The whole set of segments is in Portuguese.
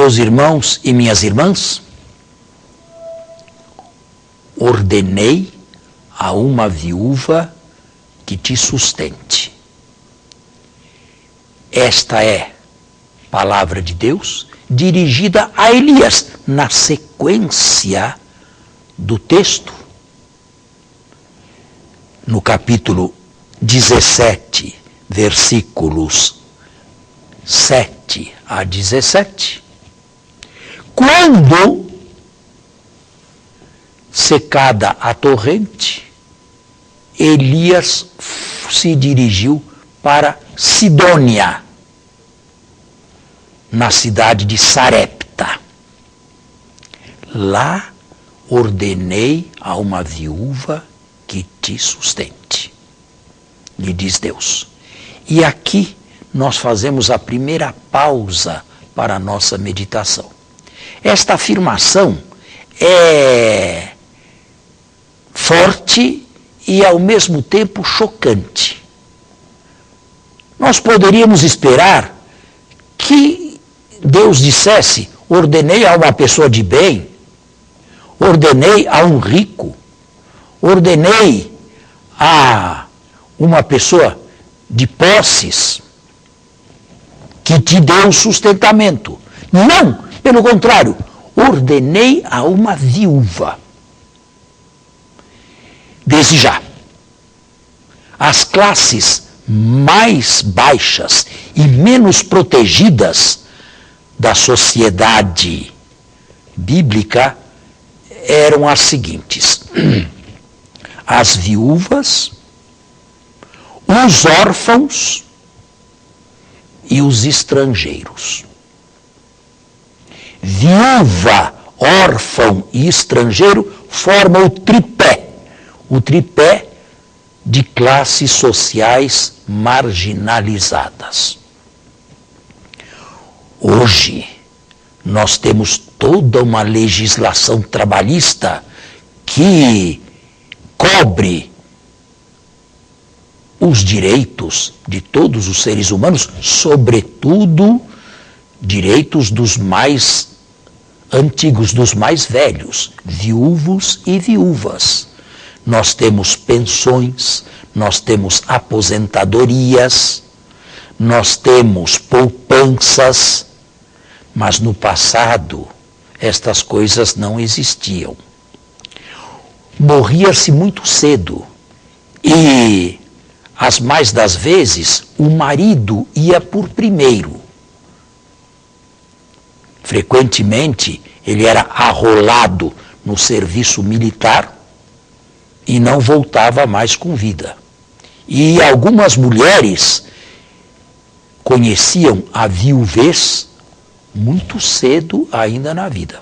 Meus irmãos e minhas irmãs, ordenei a uma viúva que te sustente. Esta é palavra de Deus dirigida a Elias, na sequência do texto. No capítulo 17, versículos 7 a 17, quando secada a torrente, Elias se dirigiu para Sidônia, na cidade de Sarepta. Lá ordenei a uma viúva que te sustente, lhe diz Deus. E aqui nós fazemos a primeira pausa para a nossa meditação. Esta afirmação é forte e ao mesmo tempo chocante. Nós poderíamos esperar que Deus dissesse: ordenei a uma pessoa de bem, ordenei a um rico, ordenei a uma pessoa de posses, que te deu sustentamento. Não, pelo contrário, ordenei a uma viúva. Desde já, as classes mais baixas e menos protegidas da sociedade bíblica eram as seguintes: as viúvas, os órfãos e os estrangeiros. Viúva, órfão e estrangeiro formam o tripé de classes sociais marginalizadas. Hoje, nós temos toda uma legislação trabalhista que cobre os direitos de todos os seres humanos, sobretudo direitos dos mais antigos, dos mais velhos, viúvos e viúvas. Nós temos pensões, nós temos aposentadorias, nós temos poupanças, mas no passado estas coisas não existiam. Morria-se muito cedo e, as mais das vezes, o marido ia por primeiro. Frequentemente, ele era arrolado no serviço militar e não voltava mais com vida. E algumas mulheres conheciam a viuvez muito cedo ainda na vida.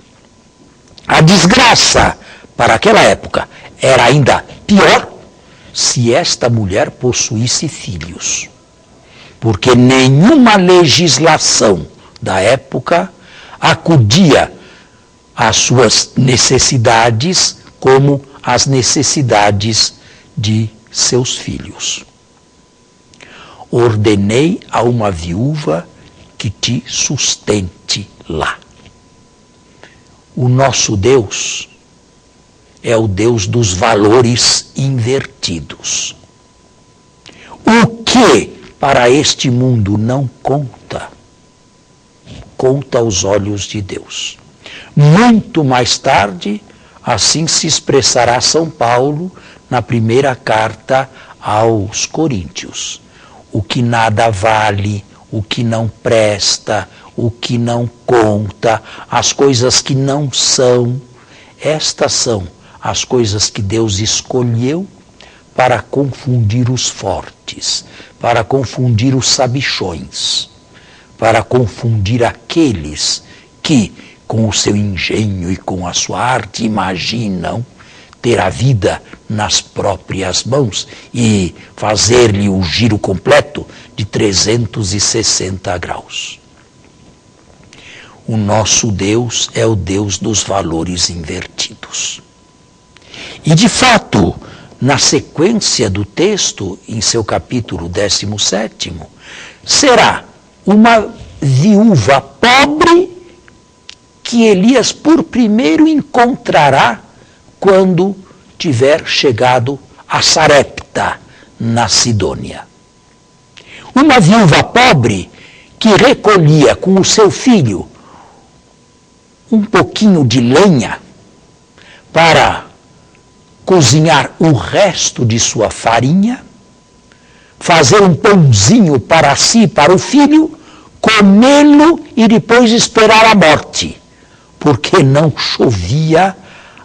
A desgraça para aquela época era ainda pior se esta mulher possuísse filhos, porque nenhuma legislação da época acudia às suas necessidades como as necessidades de seus filhos. Ordenei a uma viúva que te sustente lá. O nosso Deus é o Deus dos valores invertidos. O que para este mundo não conta, conta aos olhos de Deus. Muito mais tarde, assim se expressará São Paulo na primeira carta aos Coríntios. O que nada vale, o que não presta, o que não conta, as coisas que não são, estas são as coisas que Deus escolheu para confundir os fortes, para confundir os sabichões, para confundir aqueles que, com o seu engenho e com a sua arte, imaginam ter a vida nas próprias mãos e fazer-lhe o giro completo de 360 graus. O nosso Deus é o Deus dos valores invertidos. E, de fato, na sequência do texto, em seu capítulo 17, será uma viúva pobre que Elias por primeiro encontrará quando tiver chegado a Sarepta, na Sidônia. Uma viúva pobre que recolhia com o seu filho um pouquinho de lenha para cozinhar o resto de sua farinha, fazer um pãozinho para si e para o filho, comê-lo e depois esperar a morte, porque não chovia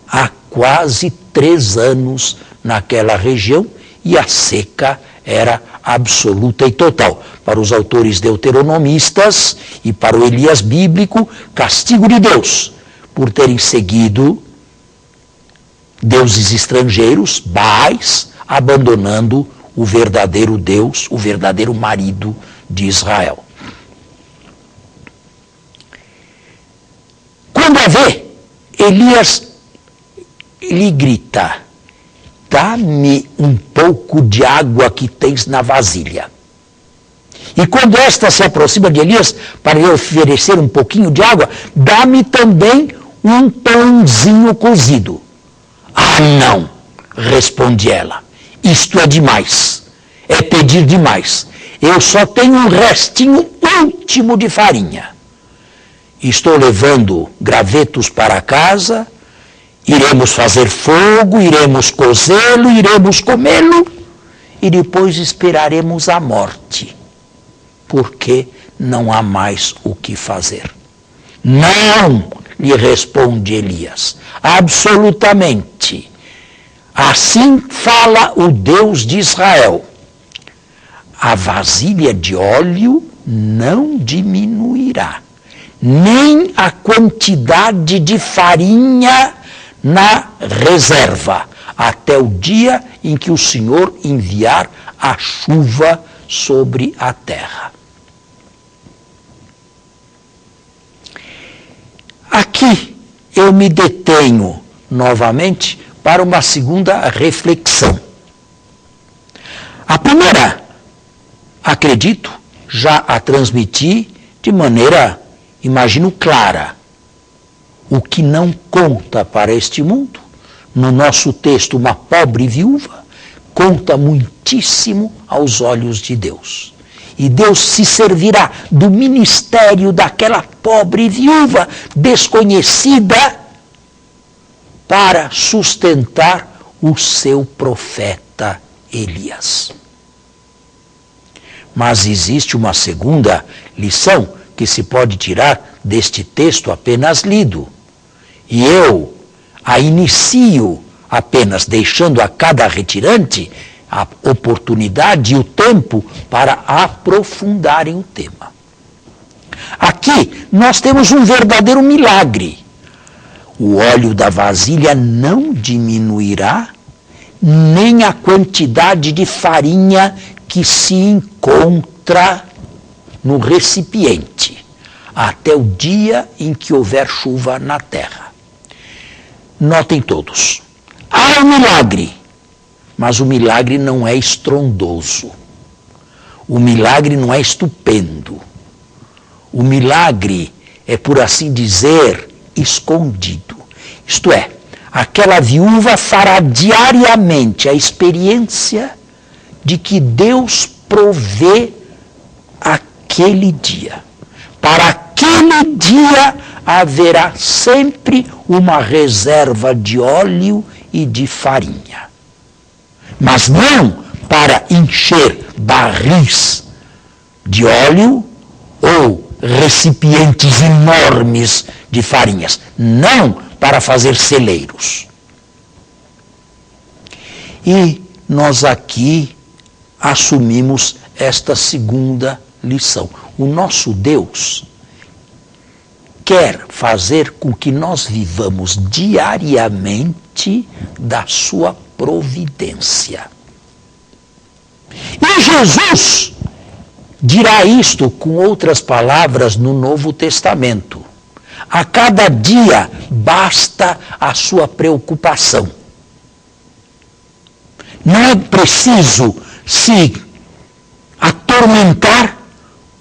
há quase 3 anos naquela região e a seca era absoluta e total. Para os autores deuteronomistas e para o Elias bíblico, castigo de Deus por terem seguido deuses estrangeiros, Baais, abandonando o verdadeiro Deus, o verdadeiro marido de Israel. Quando a vê, Elias lhe grita: dá-me um pouco de água que tens na vasilha. E quando esta se aproxima de Elias para lhe oferecer um pouquinho de água, dá-me também um pãozinho cozido. Ah, não, responde ela, isto é demais, é pedir demais. Eu só tenho um restinho último de farinha. Estou levando gravetos para casa, iremos fazer fogo, iremos cozê-lo, iremos comê-lo e depois esperaremos a morte, porque não há mais o que fazer. Não, lhe responde Elias, absolutamente. Assim fala o Deus de Israel. A vasilha de óleo não diminuirá, nem a quantidade de farinha na reserva, até o dia em que o Senhor enviar a chuva sobre a terra. Aqui eu me detenho novamente para uma segunda reflexão. A primeira, acredito, já a transmiti de maneira, imagino, clara. O que não conta para este mundo, no nosso texto, uma pobre viúva, conta muitíssimo aos olhos de Deus. E Deus se servirá do ministério daquela pobre viúva desconhecida para sustentar o seu profeta Elias. Mas existe uma segunda lição que se pode tirar deste texto apenas lido. E eu a inicio apenas deixando a cada retirante a oportunidade e o tempo para aprofundarem o tema. Aqui nós temos um verdadeiro milagre. O óleo da vasilha não diminuirá, nem a quantidade de farinha que se encontra no recipiente, até o dia em que houver chuva na terra. Notem todos, há um milagre, mas o milagre não é estrondoso. O milagre não é estupendo. O milagre é, por assim dizer, escondido. Isto é, aquela viúva fará diariamente a experiência de que Deus provê aquele dia. Para aquele dia haverá sempre uma reserva de óleo e de farinha. Mas não para encher barris de óleo ou recipientes enormes de farinhas. Não para fazer celeiros. E nós aqui assumimos esta segunda lição. O nosso Deus quer fazer com que nós vivamos diariamente da sua providência. E Jesus dirá isto com outras palavras no Novo Testamento. A cada dia basta a sua preocupação. Não é preciso se atormentar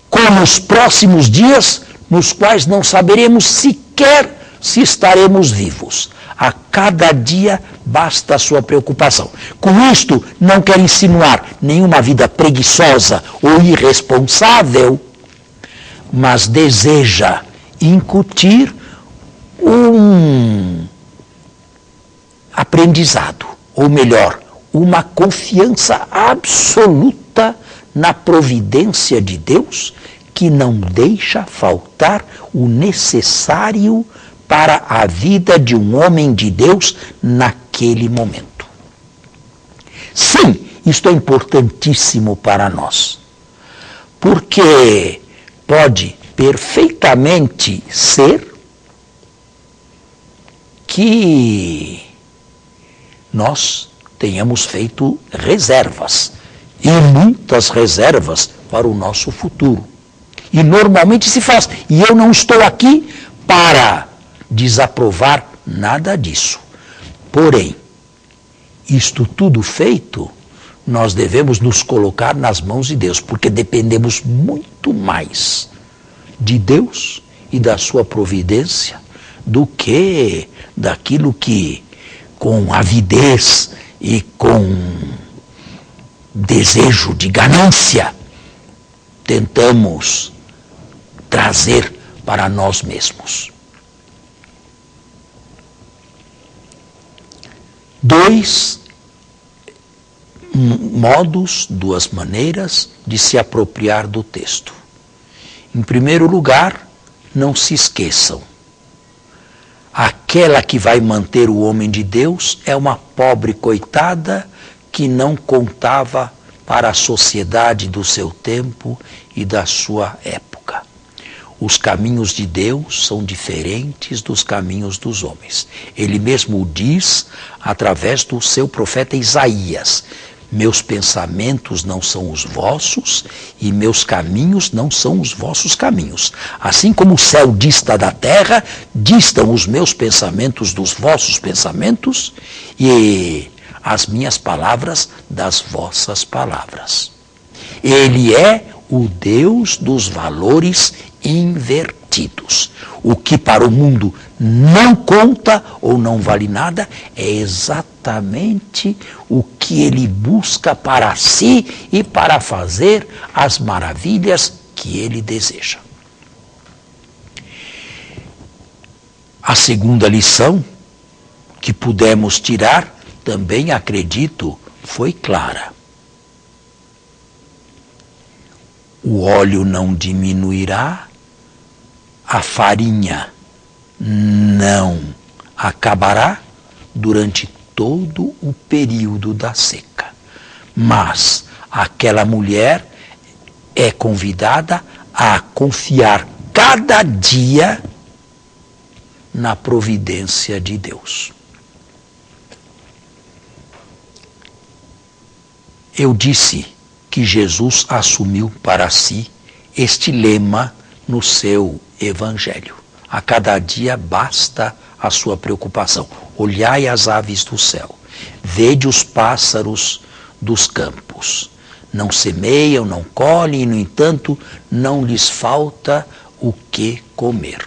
com os próximos dias, nos quais não saberemos sequer sequer se estaremos vivos. A cada dia basta a sua preocupação. Com isto, não quero insinuar nenhuma vida preguiçosa ou irresponsável, mas deseja incutir um aprendizado, ou melhor, uma confiança absoluta na providência de Deus, que não deixa faltar o necessário para a vida de um homem de Deus naquele momento. Sim, isto é importantíssimo para nós, porque pode perfeitamente ser que nós tenhamos feito reservas, e muitas reservas para o nosso futuro. E normalmente se faz. E eu não estou aqui para desaprovar nada disso. Porém, isto tudo feito, nós devemos nos colocar nas mãos de Deus, porque dependemos muito mais de Deus e da sua providência do que daquilo que, com avidez e com desejo de ganância, tentamos trazer para nós mesmos. Dois modos, duas maneiras de se apropriar do texto. Em primeiro lugar, não se esqueçam, aquela que vai manter o homem de Deus é uma pobre coitada que não contava para a sociedade do seu tempo e da sua época. Os caminhos de Deus são diferentes dos caminhos dos homens. Ele mesmo o diz através do seu profeta Isaías: meus pensamentos não são os vossos e meus caminhos não são os vossos caminhos. Assim como o céu dista da terra, distam os meus pensamentos dos vossos pensamentos e as minhas palavras das vossas palavras. Ele é o Deus dos valores invertidos. O que para o mundo não conta ou não vale nada é exatamente o que ele busca para si e para fazer as maravilhas que ele deseja. A segunda lição que pudemos tirar, também acredito, foi clara. O óleo não diminuirá, a farinha não acabará durante todo o período da seca. Mas aquela mulher é convidada a confiar cada dia na providência de Deus. Eu disse que Jesus assumiu para si este lema no seu evangelho. A cada dia basta a sua preocupação. Olhai as aves do céu, vede os pássaros dos campos. Não semeiam, não colhem, e, no entanto, não lhes falta o que comer.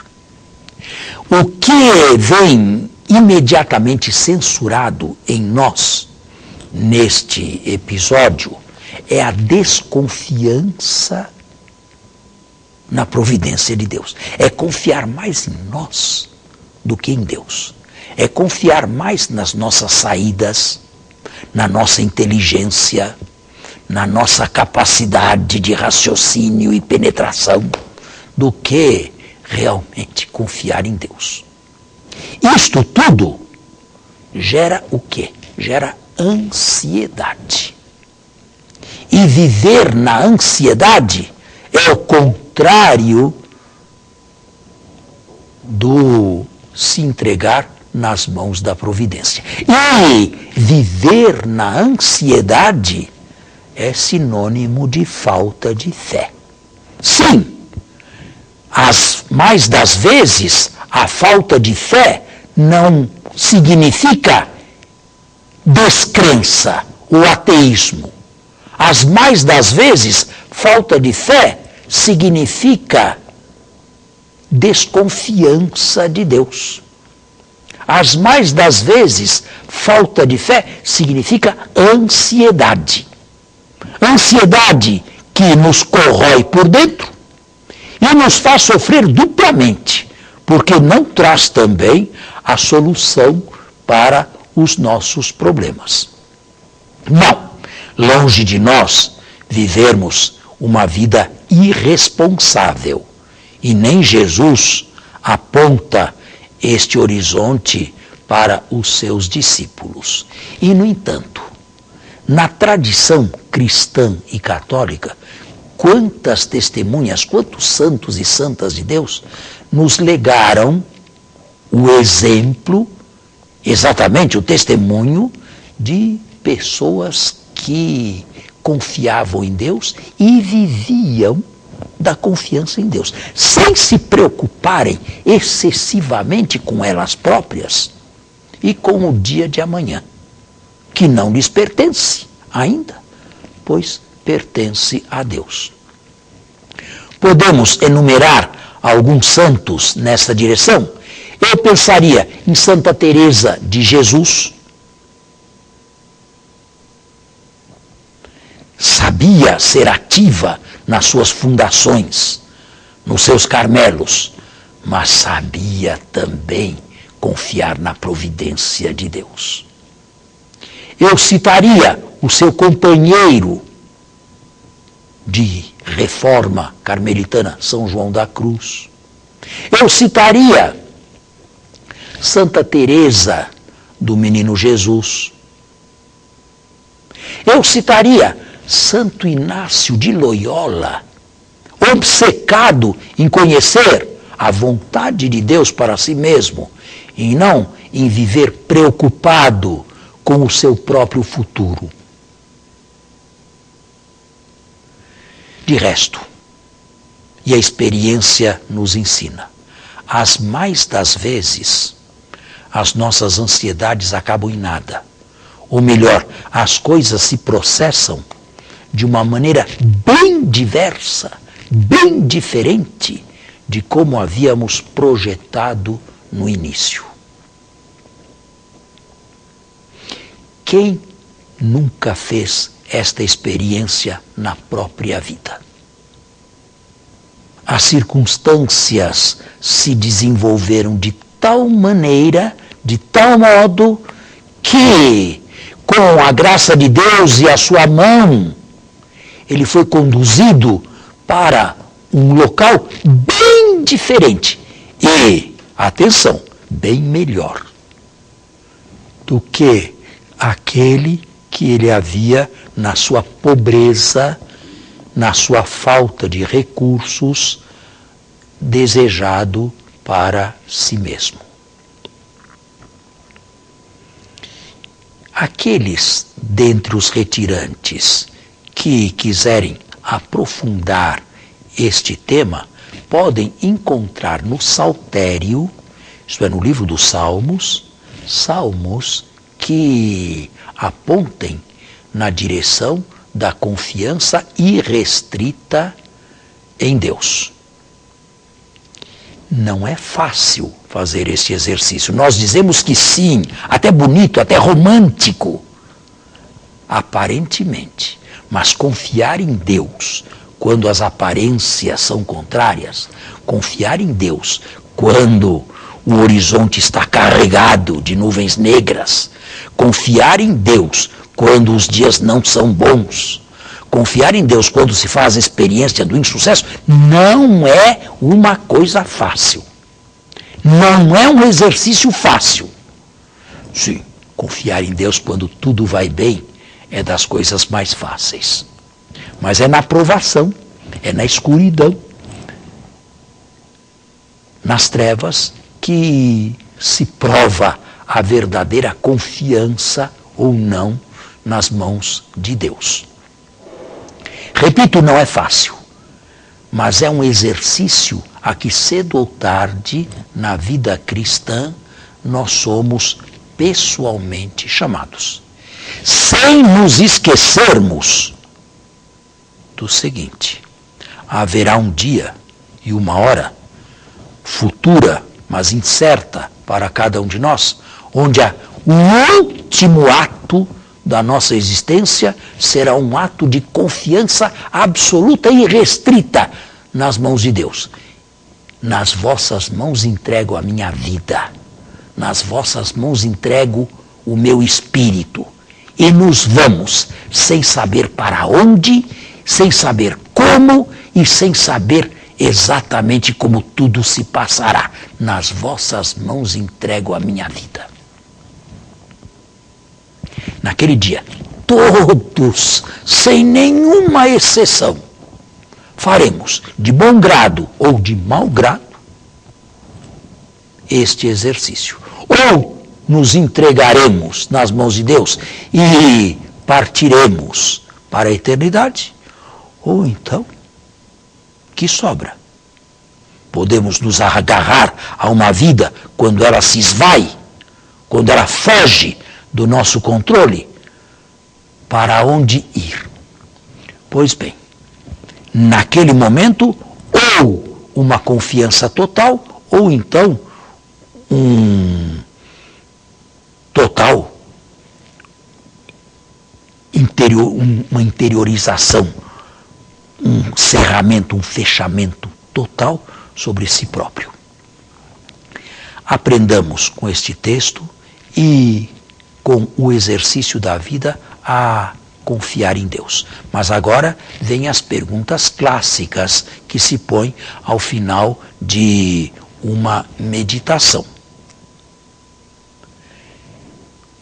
O que vem imediatamente censurado em nós, neste episódio, é a desconfiança na providência de Deus. É confiar mais em nós do que em Deus. É confiar mais nas nossas saídas, na nossa inteligência, na nossa capacidade de raciocínio e penetração, do que realmente confiar em Deus. Isto tudo gera o quê? Gera ansiedade. E viver na ansiedade é o contrário do se entregar nas mãos da providência. E viver na ansiedade é sinônimo de falta de fé. Sim, mais das vezes, a falta de fé não significa descrença, o ateísmo. As mais das vezes, falta de fé significa desconfiança de Deus. As mais das vezes, falta de fé significa ansiedade. Ansiedade que nos corrói por dentro e nos faz sofrer duplamente, porque não traz também a solução para os nossos problemas. Não, longe de nós vivermos uma vida irresponsável. E nem Jesus aponta este horizonte para os seus discípulos. E, no entanto, na tradição cristã e católica, quantas testemunhas, quantos santos e santas de Deus nos legaram o exemplo, exatamente o testemunho de pessoas que confiavam em Deus e viviam da confiança em Deus, sem se preocuparem excessivamente com elas próprias e com o dia de amanhã, que não lhes pertence ainda, pois pertence a Deus. Podemos enumerar alguns santos nessa direção? Eu pensaria em Santa Teresa de Jesus. Sabia ser ativa nas suas fundações, nos seus Carmelos, mas sabia também confiar na providência de Deus. Eu citaria o seu companheiro de reforma carmelitana, São João da Cruz. Eu citaria Santa Teresa do Menino Jesus. Eu citaria Santo Inácio de Loyola, obcecado em conhecer a vontade de Deus para si mesmo, e não em viver preocupado com o seu próprio futuro. De resto, e a experiência nos ensina, as mais das vezes, as nossas ansiedades acabam em nada. Ou melhor, as coisas se processam de uma maneira bem diversa, bem diferente de como havíamos projetado no início. Quem nunca fez esta experiência na própria vida? As circunstâncias se desenvolveram de tal maneira, de tal modo, que, com a graça de Deus e a sua mão, ele foi conduzido para um local bem diferente e, atenção, bem melhor do que aquele que ele havia, na sua pobreza, na sua falta de recursos, desejado para si mesmo. Aqueles dentre os retirantes que quiserem aprofundar este tema, podem encontrar no Saltério, isto é, no livro dos Salmos, salmos que apontem na direção da confiança irrestrita em Deus. Não é fácil fazer este exercício. Nós dizemos que sim, até bonito, até romântico, aparentemente. Mas confiar em Deus quando as aparências são contrárias, confiar em Deus quando o horizonte está carregado de nuvens negras, confiar em Deus quando os dias não são bons, confiar em Deus quando se faz a experiência do insucesso, não é uma coisa fácil. Não é um exercício fácil. Sim, confiar em Deus quando tudo vai bem é das coisas mais fáceis. Mas é na provação, é na escuridão, nas trevas, que se prova a verdadeira confiança ou não nas mãos de Deus. Repito, não é fácil, mas é um exercício a que cedo ou tarde, na vida cristã, nós somos pessoalmente chamados. Sem nos esquecermos do seguinte: haverá um dia e uma hora, futura, mas incerta para cada um de nós, onde o último ato da nossa existência será um ato de confiança absoluta e irrestrita nas mãos de Deus. Nas vossas mãos entrego a minha vida, nas vossas mãos entrego o meu espírito. E nos vamos, sem saber para onde, sem saber como e sem saber exatamente como tudo se passará. Nas vossas mãos entrego a minha vida. Naquele dia, todos, sem nenhuma exceção, faremos de bom grado ou de mau grado este exercício. Ou nos entregaremos nas mãos de Deus e partiremos para a eternidade, ou então, que sobra? Podemos nos agarrar a uma vida quando ela se esvai, quando ela foge do nosso controle. Para onde ir? Pois bem, naquele momento, ou uma confiança total, ou então total uma interiorização, um cerramento, um fechamento total sobre si próprio. Aprendamos com este texto e com o exercício da vida a confiar em Deus. Mas agora vêm as perguntas clássicas que se põem ao final de uma meditação.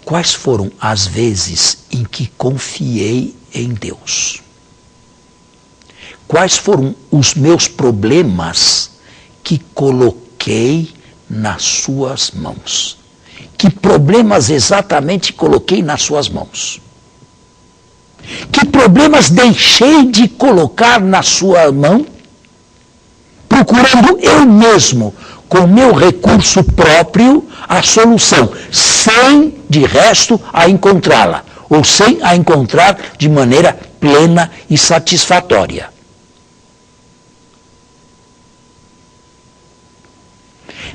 Quais foram as vezes em que confiei em Deus? Quais foram os meus problemas que coloquei nas suas mãos? Que problemas exatamente coloquei nas suas mãos? Que problemas deixei de colocar na sua mão, procurando eu mesmo, com meu recurso próprio, a solução, sem, de resto, a encontrá-la, ou sem a encontrar de maneira plena e satisfatória.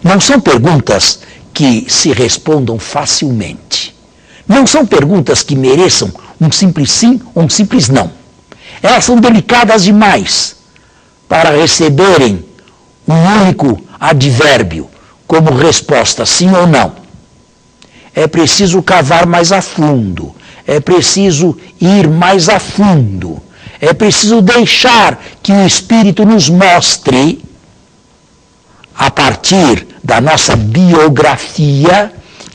Não são perguntas que se respondam facilmente. Não são perguntas que mereçam um simples sim ou um simples não. Elas são delicadas demais para receberem um único advérbio como resposta sim ou não. É preciso cavar mais a fundo, é preciso ir mais a fundo, é preciso deixar que o Espírito nos mostre, a partir da nossa biografia,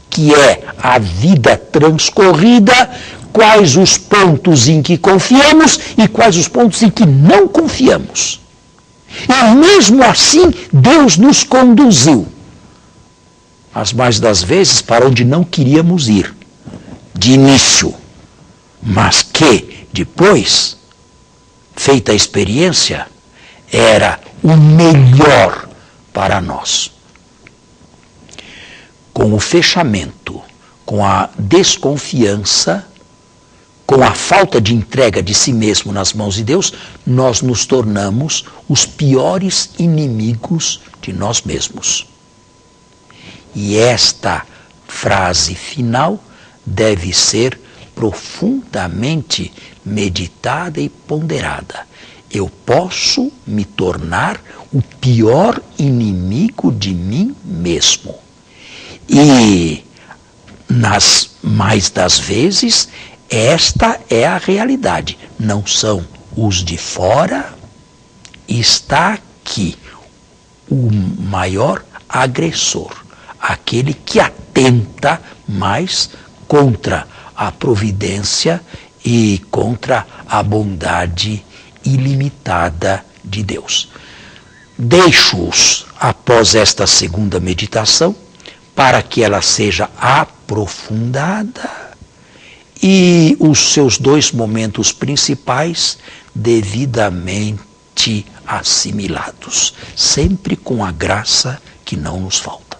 que é a vida transcorrida, quais os pontos em que confiamos e quais os pontos em que não confiamos. E mesmo assim, Deus nos conduziu, as mais das vezes, para onde não queríamos ir, de início, mas que, depois, feita a experiência, era o melhor para nós. Com o fechamento, com a desconfiança, com a falta de entrega de si mesmo nas mãos de Deus, nós nos tornamos os piores inimigos de nós mesmos. E esta frase final deve ser profundamente meditada e ponderada. Eu posso me tornar o pior inimigo de mim mesmo. E, nas mais das vezes, esta é a realidade. Não são os de fora. Está aqui o maior agressor, aquele que atenta mais contra a providência e contra a bondade ilimitada de Deus. Deixo-os, após esta segunda meditação, para que ela seja aprofundada e os seus dois momentos principais devidamente assimilados, sempre com a graça que não nos falta.